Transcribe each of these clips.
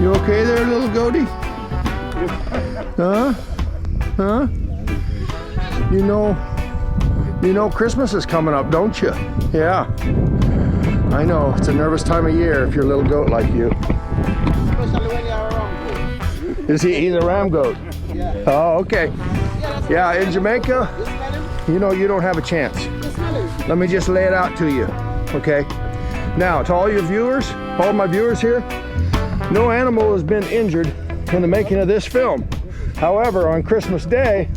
You okay there, little goatie? Huh? Huh? You know Christmas is coming up, don't you? Yeah. I know, it's a nervous time of year if you're a little goat like you. Especially when you're a ram goat. Is he's a ram goat? Yeah. Oh, okay. Yeah, in Jamaica, you know you don't have a chance. Let me just lay it out to you, okay? Now, to all your viewers, all my viewers here, no animal has been injured in the making of this film. However, on Christmas Day,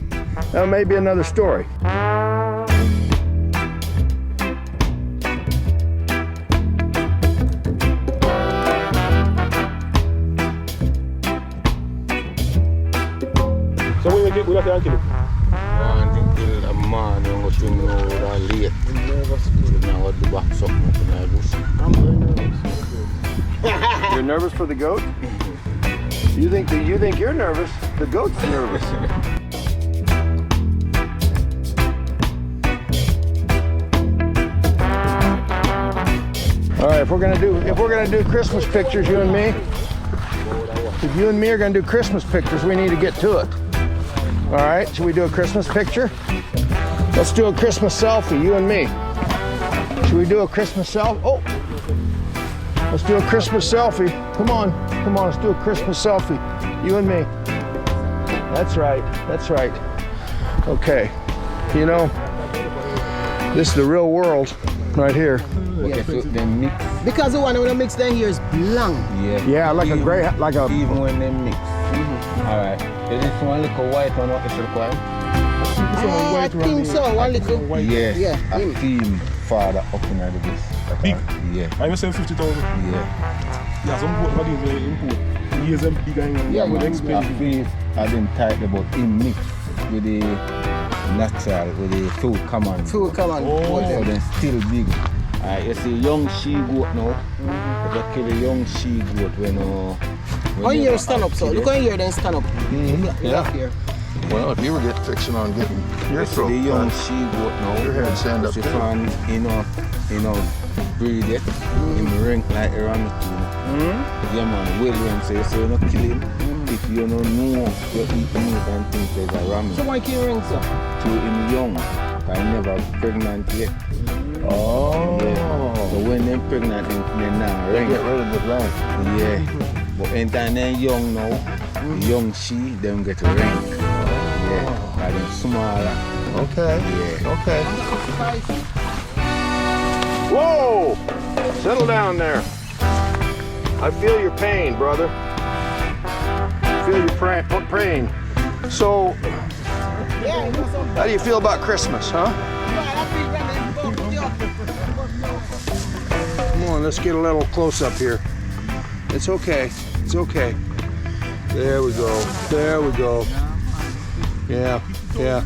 that may be another story. So we have to kill it. I think kill a man and go to know late. Now the back something to my bush. I'm very nervous. You're nervous for the goat? You think you're nervous? The goat's nervous. All right, if we're gonna do Christmas pictures, you and me. If you and me are gonna do Christmas pictures, we need to get to it. All right, should we do a Christmas picture? Let's do a Christmas selfie, you and me. Should we do a Christmas selfie? Oh, let's do a Christmas selfie. Come on, let's do a Christmas selfie, you and me. That's right. Okay, you know, this is the real world right here. Okay, so then mix. Because the one when you mix them here is blank. Yeah, like a gray, like a. Even when they mix. Alright. Is this one little white one what is required? I think so, one little. Yes. Yeah. I feel farther up in the this. Big? Yeah. I was saying 50,000. Yeah. Yeah, some boat bodies very import. He is them big and Yeah, with man. expensive. I feel I didn't tight about in mix with the natural, with the food common. Food come on. Oh. So then still big. You see young she goat now. If you kill a young she goat when On here stand up, so look on here then stand up. Yeah. Here. Well, if you were fixing on getting your throat, the young she goat now. your head stand up. If you find, breed it, in rank like a ram too. Yeah man, well when say so you're not killing. If you don't know you eat meat and things like a ram. So why can't you ring so? To him young, I never pregnant yet. Oh. Yeah. So when they're pregnant, they're now They rank. get rid of the rank. Yeah. But anytime they're young now, young she, them get rank. Yeah. Like them smaller. Okay. Yeah. Okay. Whoa! Settle down there. I feel your pain, brother. I feel your pain. So, how do you feel about Christmas, huh? Come on, let's get a little close up here. It's okay. It's okay. There we go. There we go. Yeah. Yeah.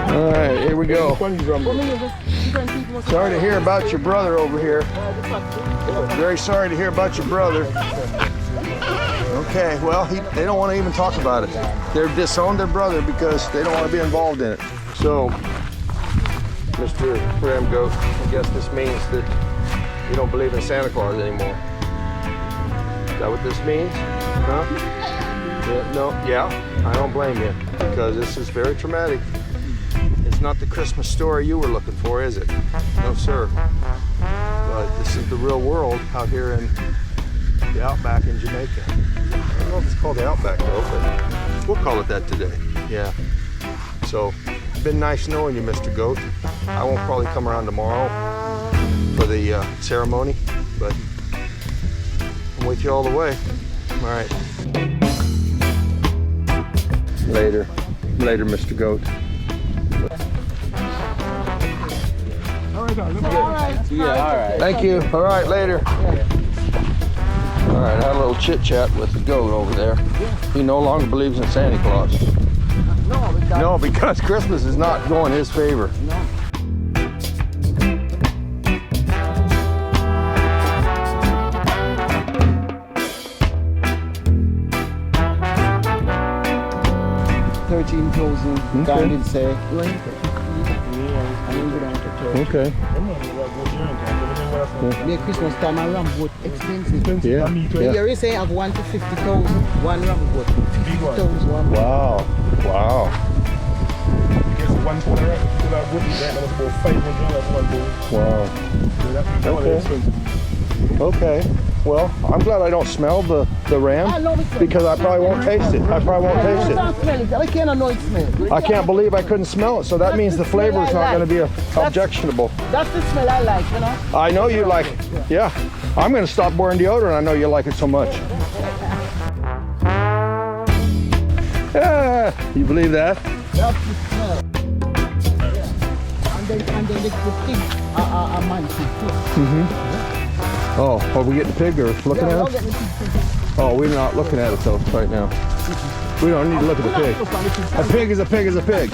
All right, here we go. Sorry to hear about your brother over here. Very sorry to hear about your brother. Okay, well, they don't want to even talk about it. They've disowned their brother because they don't want to be involved in it. So, Mr. Ram Goat, I guess this means that you don't believe in Santa Claus anymore. Is that what this means? Huh? Yeah, no, yeah, I don't blame you because this is very traumatic. It's not the Christmas story you were looking for, is it? No, sir. But this is the real world out here in the outback in Jamaica. I don't know if it's called the outback though, but we'll call it that today. Yeah. So, it's been nice knowing you, Mr. Goat. I won't probably come around tomorrow for the ceremony, but I'm with you all the way. All right. Later. Later, Mr. Goat. Yeah, alright. Thank you. All right, later. All right, I had a little chit chat with the goat over there. He no longer believes in Santa Claus. No, because Christmas is not going his favor. God did say, you want to and you go down to church. Okay. The Christmas time a ram boat expensive. Yeah. Here you say have 1 to 50,000, one ram boat. 50,000 one. Wow. Wow. Because one pound of ram, people are good with that. That was about 500 for one pound. Wow. So that was expensive. Okay. Well, I'm glad I don't smell the ram because I probably won't taste it. I probably won't taste it. Smell it. I can't know it smell. I can't believe I couldn't smell it. So that means the flavor is not going to be objectionable. That's the smell I like, you know. I know you like it. Yeah. I'm going to stop wearing deodorant. I know you like it so much. Yeah. You believe that? That's the smell. Yeah. And then the pig, a man pig. Oh, are we getting the pig or looking at it? Oh, we're not looking at it though right now. We don't need to look at the pig. A pig is a pig is a pig.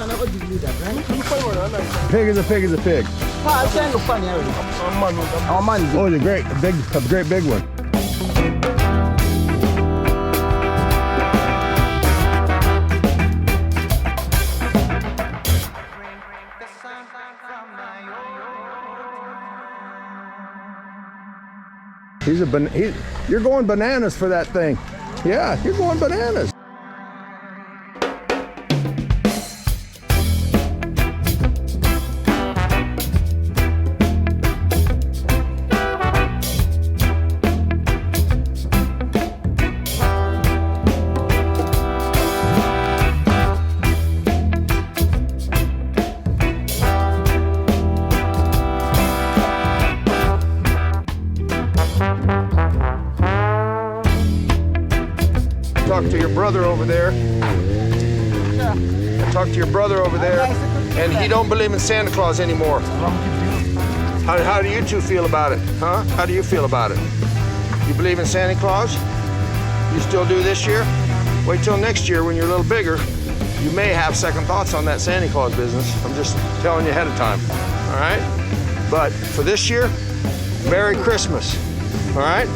Pig is a pig is a pig. Oh, it's a great big one. You're going bananas for that thing. Yeah, you're going bananas. Talk to your brother over there. Talk to your brother over there, and he don't believe in Santa Claus anymore. How do you two feel about it? Huh? How do you feel about it? You believe in Santa Claus? You still do this year? Wait till next year when you're a little bigger. You may have second thoughts on that Santa Claus business. I'm just telling you ahead of time. All right? But for this year, Merry Christmas. All right?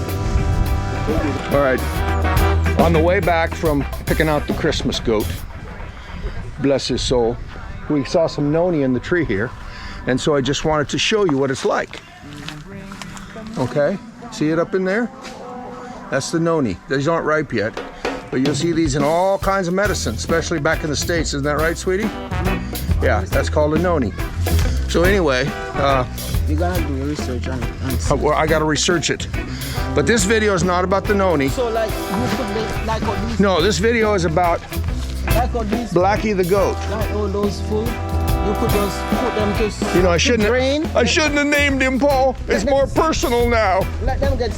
All right. On the way back from picking out the Christmas goat, bless his soul, we saw some Noni in the tree here, and so I just wanted to show you what it's like. Okay, see it up in there? That's the Noni. These aren't ripe yet, but you'll see these in all kinds of medicine, especially back in the States. Isn't that right, sweetie? Yeah, that's called a Noni. So anyway, you gotta do your research on it. well, I gotta research it. But this video is not about the Noni. So like, you could make like all these. No, this video is about Like all these. Blackie the goat. Like all those food. You could just put them to. You know, I shouldn't drain. have named him Paul. It's more personal now. Let them get.